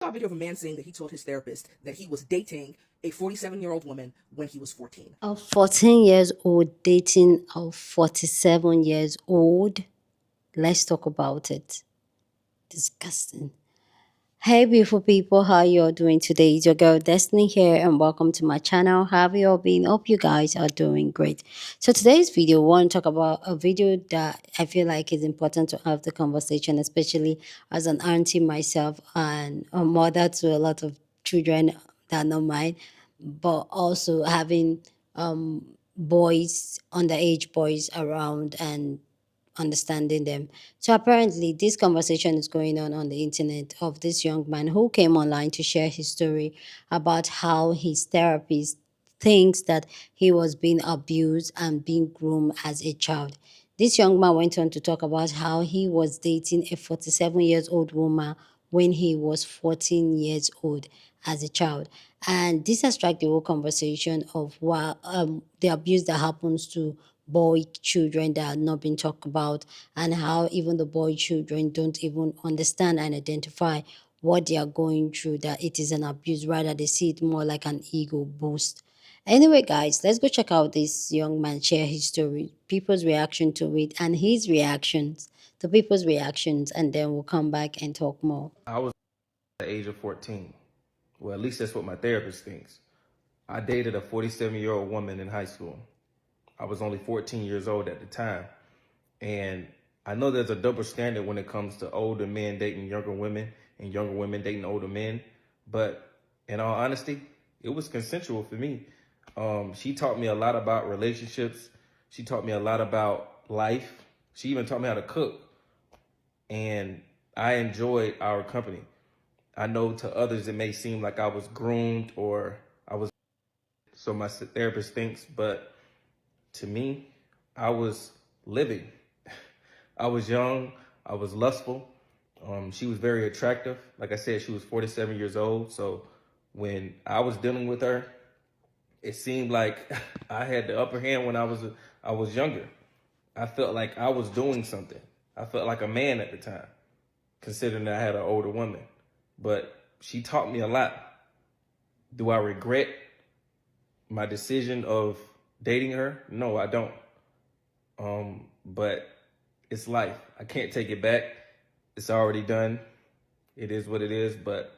saw a video of a man saying that he told his therapist that he was dating a 47-year-old woman when he was 14. A 14 years old dating a 47 years old. Let's talk about it. Disgusting. Hey beautiful people, how y'all doing today? It's your girl Destiny here and welcome to my channel. How have you all been? Hope you guys are doing great. So today's video, we want to talk about a video that I feel like is important to have the conversation, especially as an auntie myself and a mother to a lot of children that are not mine, but also having boys, underage boys around and understanding them. So apparently, this conversation is going on the internet of this young man who came online to share his story about how his therapist thinks that he was being abused and being groomed as a child. This young man went on to talk about how he was dating a 47 years old woman when he was 14 years old as a child. And this has struck the whole conversation of the abuse that happens to boy children that are not being talked about, and how even the boy children don't even understand and identify what they are going through, that it is an abuse, rather they see it more like an ego boost. Anyway guys, let's go check out this young man share his story, people's reaction to it, and his reactions to people's reactions, and then we'll come back and talk more. I was at the age of 14. Well, at least that's what my therapist thinks. I dated a 47-year-old woman in high school. I was only 14 years old at the time. And I know there's a double standard when it comes to older men dating younger women and younger women dating older men. But in all honesty, it was consensual for me. She taught me a lot about relationships. She taught me a lot about life. She even taught me how to cook. And I enjoyed our company. I know to others it may seem like I was groomed or so my therapist thinks, but to me, I was living. I was young, I was lustful. She was very attractive. Like I said, she was 47 years old. So when I was dealing with her, it seemed like I had the upper hand when I was younger. I felt like I was doing something. I felt like a man at the time, considering that I had an older woman. But she taught me a lot. Do I regret my decision of dating her? No, I don't. But it's life. I can't take it back. It's already done. It is what it is, but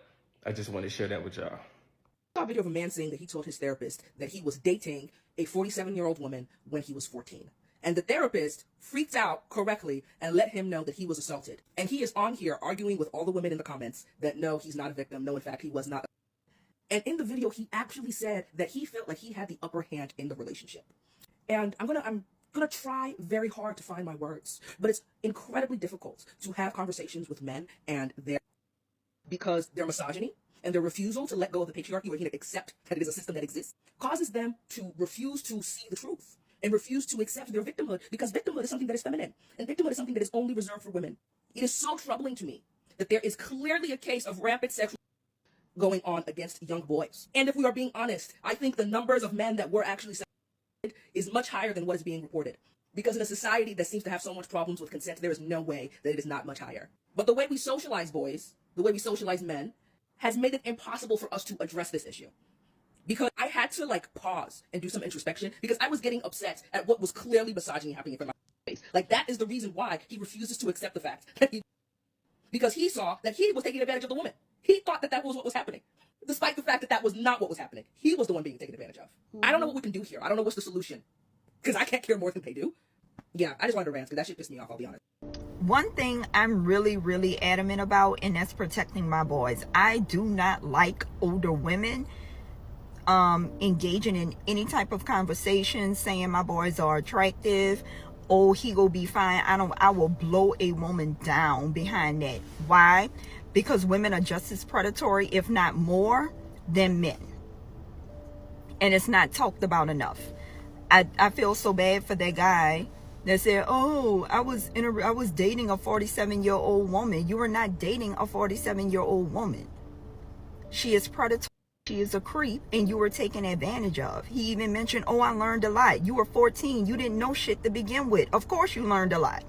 I just want to share that with y'all. I saw a video of a man saying that he told his therapist that he was dating a 47-year-old woman when he was 14. And the therapist freaked out correctly and let him know that he was assaulted. And he is on here arguing with all the women in the comments that no, he's not a victim. No, in fact, he was not. And in the video, he actually said that he felt like he had the upper hand in the relationship. And I'm gonna try very hard to find my words, but it's incredibly difficult to have conversations with men and because their misogyny and their refusal to let go of the patriarchy or even accept that it is a system that exists causes them to refuse to see the truth and refuse to accept their victimhood, because victimhood is something that is feminine and victimhood is something that is only reserved for women. It is so troubling to me that there is clearly a case of rampant sexual going on against young boys. And if we are being honest, I think the numbers of men that were actually is much higher than what is being reported. Because in a society that seems to have so much problems with consent, there is no way that it is not much higher. But the way we socialize boys, the way we socialize men, has made it impossible for us to address this issue. Because I had to pause and do some introspection, because I was getting upset at what was clearly misogyny happening in my face. That is the reason why he refuses to accept the fact that because he saw that he was taking advantage of the woman. He thought that was what was happening, despite the fact that that was not what was happening. He was the one being taken advantage of. I don't know what we can do here. I don't know what's the solution, because I can't care more than they do. Yeah, I just wanted to rant because that shit pissed me off, I'll be honest. One thing I'm really adamant about, and that's protecting my boys. I do not like older women engaging in any type of conversation saying my boys are attractive. Oh, he will be fine. I will blow a woman down behind that. Why? Because women are just as predatory, if not more, than men. And it's not talked about enough. I feel so bad for that guy that said, oh, I was dating a 47-year-old woman. You are not dating a 47-year-old woman. She is predatory. She is a creep, and you were taken advantage of. He even mentioned, oh, I learned a lot. You were 14. You didn't know shit to begin with. Of course you learned a lot.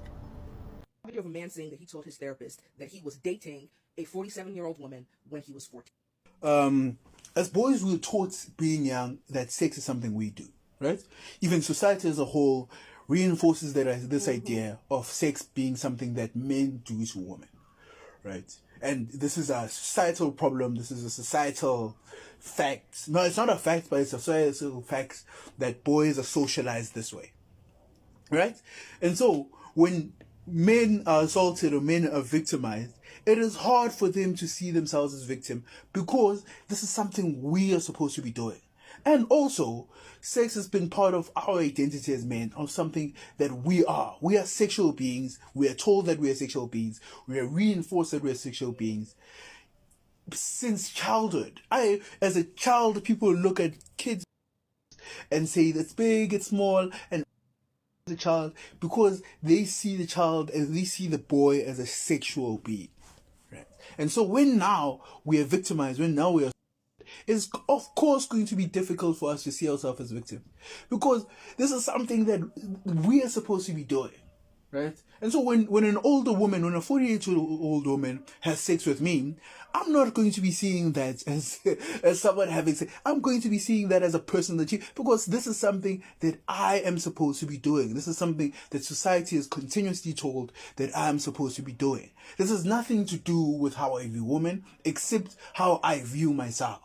A video of a man saying that he told his therapist that he was dating a 47-year-old woman when he was 14. As boys, we were taught being young that sex is something we do, right? Even society as a whole reinforces this idea of sex being something that men do to women, right? And this is a societal problem. This is a societal fact. No, it's not a fact, but it's a societal fact that boys are socialized this way, right? And so when men are assaulted or men are victimized, it is hard for them to see themselves as victim because this is something we are supposed to be doing. And also, sex has been part of our identity as men, of something that we are. We are sexual beings. We are told that we are sexual beings. We are reinforced that we are sexual beings since childhood. As a child, people look at kids and say it's big, it's small, and the child because they see the child as they see the boy as a sexual being, right? And so when now we are victimized, when now we are, it's of course going to be difficult for us to see ourselves as victims because this is something that we are supposed to be doing, right? And so when an older woman, when a 48-year-old woman has sex with me, I'm not going to be seeing that as someone having sex. I'm going to be seeing that as a person that because this is something that I am supposed to be doing. This is something that society is continuously told that I am supposed to be doing. This has nothing to do with how I view women, except how I view myself.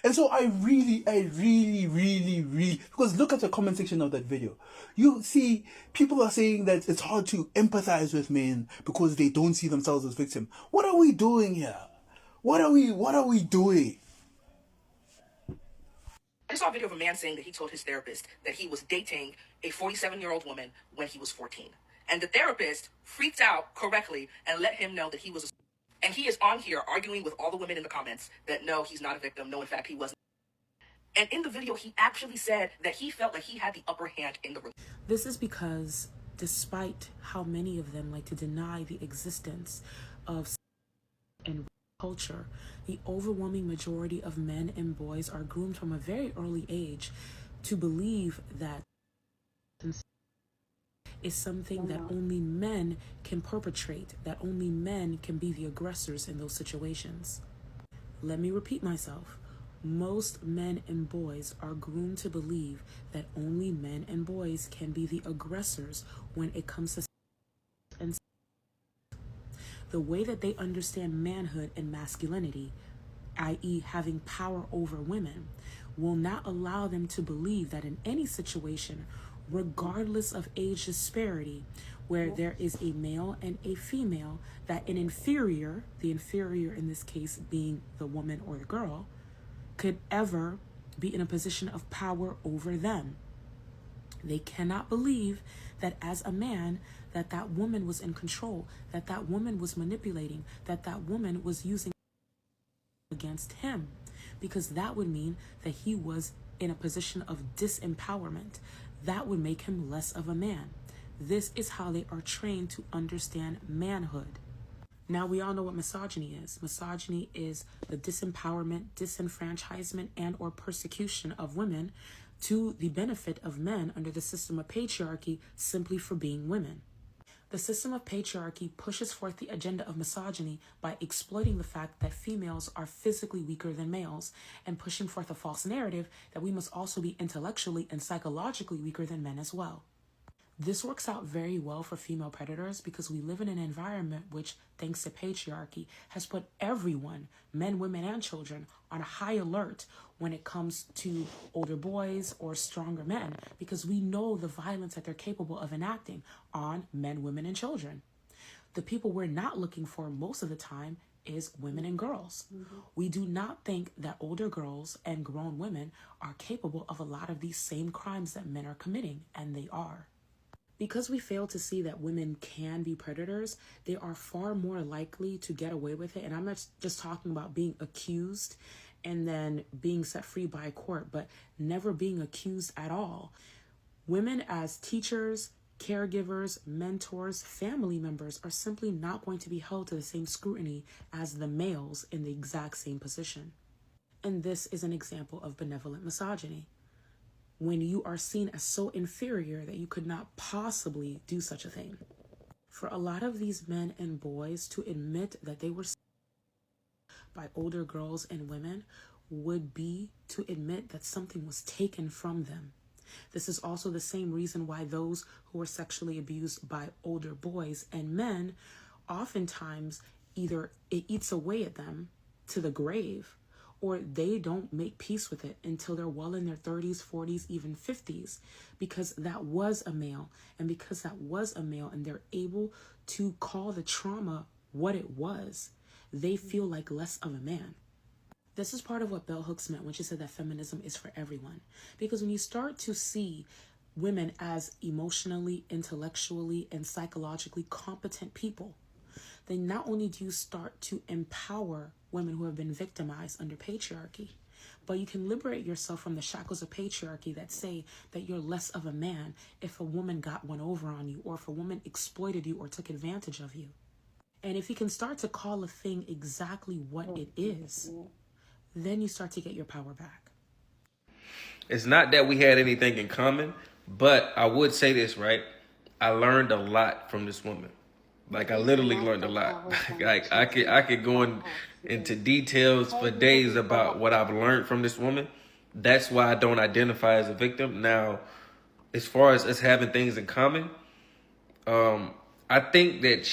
And so I really, because look at the comment section of that video. You see, people are saying that it's hard to empathize with men because they don't see themselves as victims. What are we doing here? What are we doing? I saw a video of a man saying that he told his therapist that he was dating a 47-year-old woman when he was 14. And the therapist freaked out correctly and let him know that he was a... And he is on here arguing with all the women in the comments that no, he's not a victim. No, in fact, he wasn't. And in the video, he actually said that he felt like he had the upper hand in the room. This is because despite how many of them like to deny the existence of and culture, the overwhelming majority of men and boys are groomed from a very early age to believe that is something that only men can perpetrate, that only men can be the aggressors in those situations. Let me repeat myself. Most men and boys are groomed to believe that only men and boys can be the aggressors when it comes to and the way that they understand manhood and masculinity, i.e. having power over women, will not allow them to believe that in any situation, regardless of age disparity, where there is a male and a female, that an inferior, the inferior in this case being the woman or the girl, could ever be in a position of power over them. They cannot believe that as a man, that woman was in control, that woman was manipulating, that woman was using against him, because that would mean that he was in a position of disempowerment. That would make him less of a man. This is how they are trained to understand manhood. Now, we all know what misogyny is. Misogyny is the disempowerment, disenfranchisement, and or persecution of women to the benefit of men under the system of patriarchy simply for being women. The system of patriarchy pushes forth the agenda of misogyny by exploiting the fact that females are physically weaker than males and pushing forth a false narrative that we must also be intellectually and psychologically weaker than men as well. This works out very well for female predators because we live in an environment which, thanks to patriarchy, has put everyone, men, women, and children, on a high alert when it comes to older boys or stronger men, because we know the violence that they're capable of enacting on men, women, and children. The people we're not looking for most of the time is women and girls. We do not think that older girls and grown women are capable of a lot of these same crimes that men are committing, and they are. Because we fail to see that women can be predators, they are far more likely to get away with it. And I'm not just talking about being accused and then being set free by a court, but never being accused at all. Women as teachers, caregivers, mentors, family members are simply not going to be held to the same scrutiny as the males in the exact same position. And this is an example of benevolent misogyny. When you are seen as so inferior that you could not possibly do such a thing. For a lot of these men and boys to admit that they were by older girls and women would be to admit that something was taken from them. This is also the same reason why those who are sexually abused by older boys and men, oftentimes either it eats away at them to the grave, or they don't make peace with it until they're well in their 30s, 40s, even 50s, because that was a male. And because that was a male and they're able to call the trauma what it was, they feel like less of a man. This is part of what Bell Hooks meant when she said that feminism is for everyone. Because when you start to see women as emotionally, intellectually, and psychologically competent people, then not only do you start to empower women who have been victimized under patriarchy, but you can liberate yourself from the shackles of patriarchy that say that you're less of a man if a woman got one over on you, or if a woman exploited you or took advantage of you. And if you can start to call a thing exactly what it is, then you start to get your power back. It's not that we had anything in common, but I would say this, right? I learned a lot from this woman. Like, I literally learned a lot. Like, I could go into details for days about what I've learned from this woman. That's why I don't identify as a victim. Now, as far as us having things in common, I think that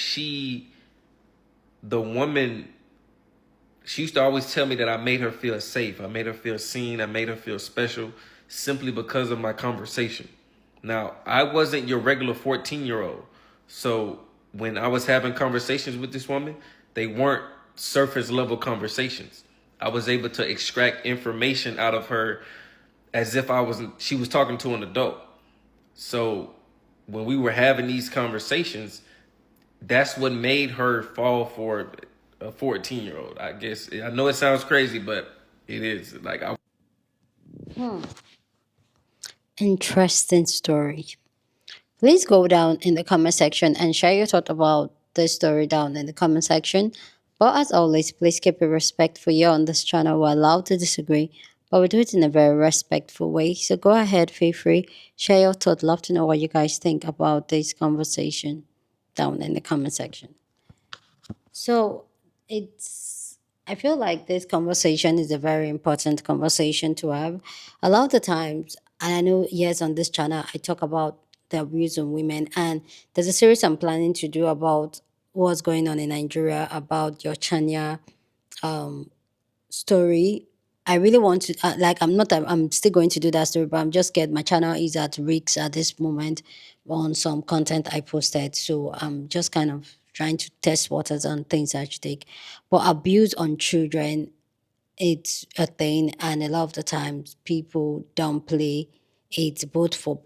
the woman, she used to always tell me that I made her feel safe. I made her feel seen. I made her feel special simply because of my conversation. Now, I wasn't your regular 14-year-old. So when I was having conversations with this woman, they weren't surface level conversations. I was able to extract information out of her as if she was talking to an adult. So when we were having these conversations, that's what made her fall for a 14-year-old. I guess, I know it sounds crazy, but it is. Like, Interesting story. Please go down in the comment section and share your thought about this story down in the comment section. But as always, please keep it respectful. Here on this channel, we're allowed to disagree, but we do it in a very respectful way. So go ahead, feel free, share your thought. Love to know what you guys think about this conversation down in the comment section. So I feel like this conversation is a very important conversation to have. A lot of the times, and I know, yes, on this channel, I talk about the abuse of women, and there's a series I'm planning to do about what's going on in Nigeria, about your Chania story. I really want to, I'm still going to do that story, but I'm just scared. My channel is at risk at this moment on some content I posted. So I'm just kind of trying to test waters on things I should take. But abuse on children, it's a thing, and a lot of the times people downplay it, both for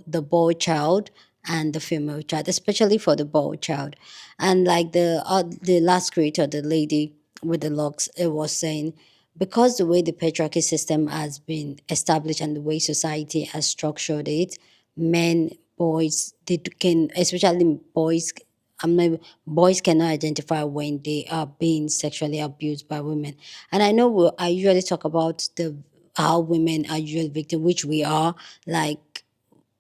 the boy child and the female child, especially for the boy child. And like the last creator, the lady with the locks, it was saying, because the way the patriarchy system has been established and the way society has structured it, men, boys, they can, especially boys, boys cannot identify when they are being sexually abused by women. And I know I usually talk about how women are usually victims, which we are. Like,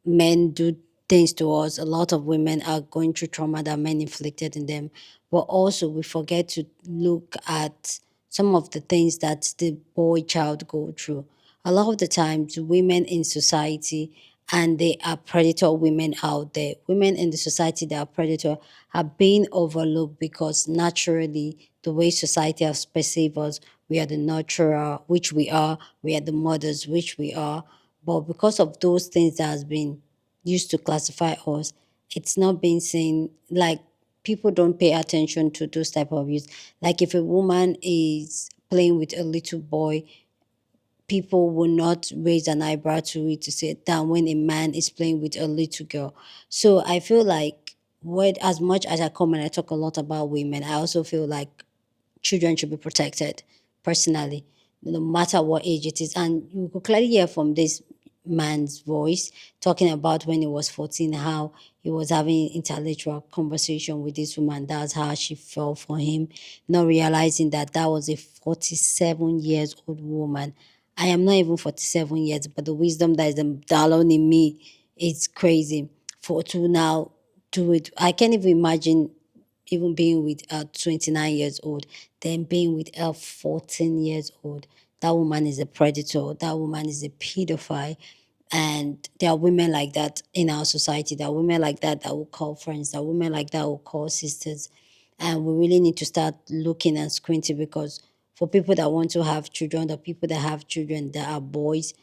men do things to us. A lot of women are going through trauma that men inflicted in them. But also we forget to look at some of the things that the boy child go through. A lot of the times women in society, and they are predator women out there. Women in the society that are predator are being overlooked because naturally the way society has perceived us, we are the nurturer, which we are, we are the mothers, which we are. But because of those things that has been used to classify us, it's not being seen. Like, people don't pay attention to those type of use. Like, if a woman is playing with a little boy, people will not raise an eyebrow to it to say that when a man is playing with a little girl. So I feel like, as much as I come and I talk a lot about women, I also feel like children should be protected, personally, no matter what age it is. And you could clearly hear from this man's voice talking about when he was 14, how he was having intellectual conversation with this woman. That's how she fell for him, not realizing that that was a 47 years old woman. I am not even 47 years, but the wisdom that is down in me, it's crazy. For to now do it, I can't even imagine even being with a 29 years old, then being with a 14 years old. That woman is a predator. That woman is a pedophile. And there are women like that in our society. There are women like that that will call friends. There are women like that will call sisters. And we really need to start looking and squinting, because for people that want to have children, the people that have children that are boys,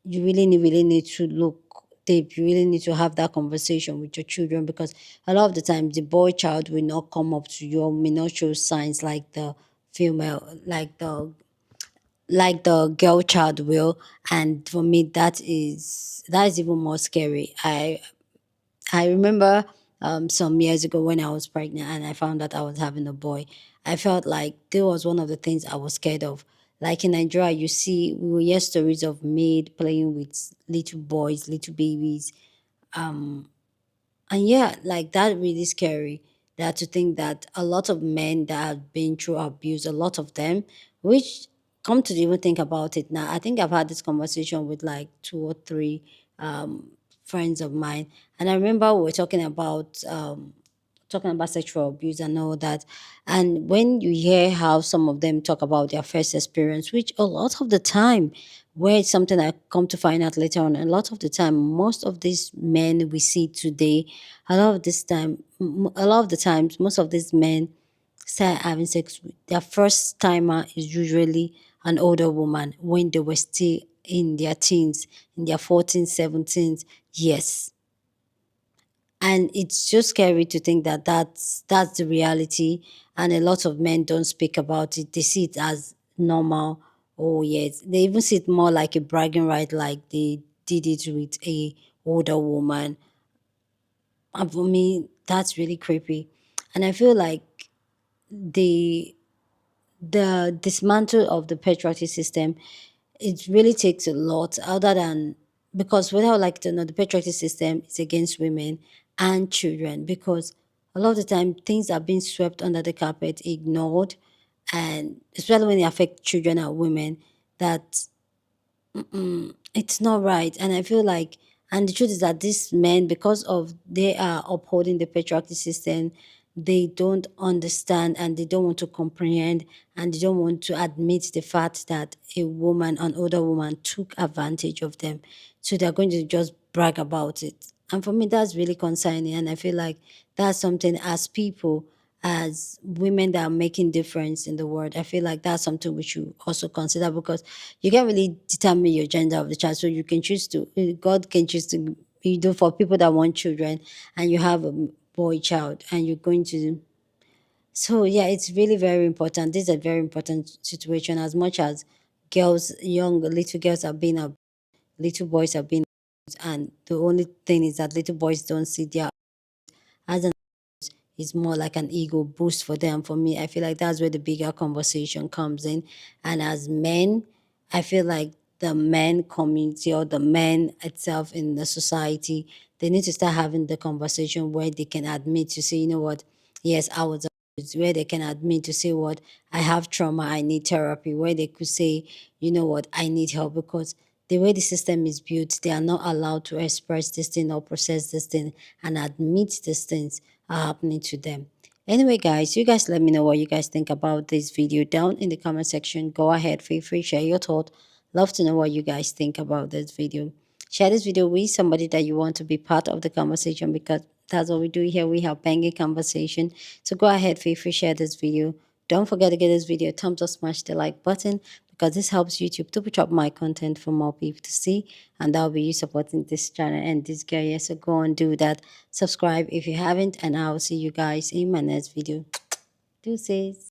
you really need to look deep. You really need to have that conversation with your children, because a lot of the time the boy child will not come up to you, or may not show signs like the female, like the girl child will. And for me, that is even more scary. I remember some years ago when I was pregnant and I found out I was having a boy. I felt like there was one of the things I was scared of. Like in Nigeria, you see, we will hear stories of maid playing with little boys, little babies. And yeah, like that really scary. That to think that a lot of men that have been through abuse, a lot of them, which come to even think about it now, I think I've had this conversation with like two or three friends of mine, and I remember we were talking about sexual abuse and all that. And when you hear how some of them talk about their first experience, which a lot of the time, where it's something I come to find out later on, a lot of the time, most of these men we see today, a lot of the times, most of these men start having sex with their first timer is usually an older woman when they were still in their teens, in their 14s, 17s. Yes, and it's just scary to think that that's the reality, and a lot of men don't speak about it. They see it as normal. Oh yes, they even see it more like a bragging right, like they did it with a older woman. And for me, that's really creepy. And I feel like the the dismantle of the patriarchy system, it really takes a lot, other than, because without like the patriarchy system is against women and children, because a lot of the time things are being swept under the carpet, ignored, and especially when they affect children and women, that it's not right. And I feel like, and the truth is that these men, because of they are upholding the patriarchy system, they don't understand and they don't want to comprehend, and they don't want to admit the fact that a woman, an older woman, took advantage of them. So they're going to just brag about it. And for me, that's really concerning. And I feel like that's something, as people, as women that are making difference in the world, I feel like that's something we should also consider, because you can't really determine your gender of the child. So you can choose to, God can choose to, for people that want children, and you have a boy child, and you're going to. So yeah, it's really very important. This is a very important situation. As much as girls, young little girls are being abused, little boys are being abused, and the only thing is that little boys don't see their as an is more like an ego boost for them. For me, I feel like that's where the bigger conversation comes in. And as men, I feel like the men community, or the men itself in the society, they need to start having the conversation where they can admit to say, you know what, yes, I was abused, where they can admit to say what, I have trauma, I need therapy, where they could say, you know what, I need help, because the way the system is built, they are not allowed to express this thing or process this thing and admit these things are happening to them. Anyway, guys, you guys let me know what you guys think about this video down in the comment section. Go ahead, feel free, share your thought. Love to know what you guys think about this video. Share this video with somebody that you want to be part of the conversation, because that's what we do here. We have banging conversation. So go ahead, feel free, share this video. Don't forget to give this video a thumbs up, smash the like button, because this helps YouTube to push up my content for more people to see, and that'll be you supporting this channel and this girl here. So go and do that. Subscribe if you haven't, and I'll see you guys in my next video. Deuces.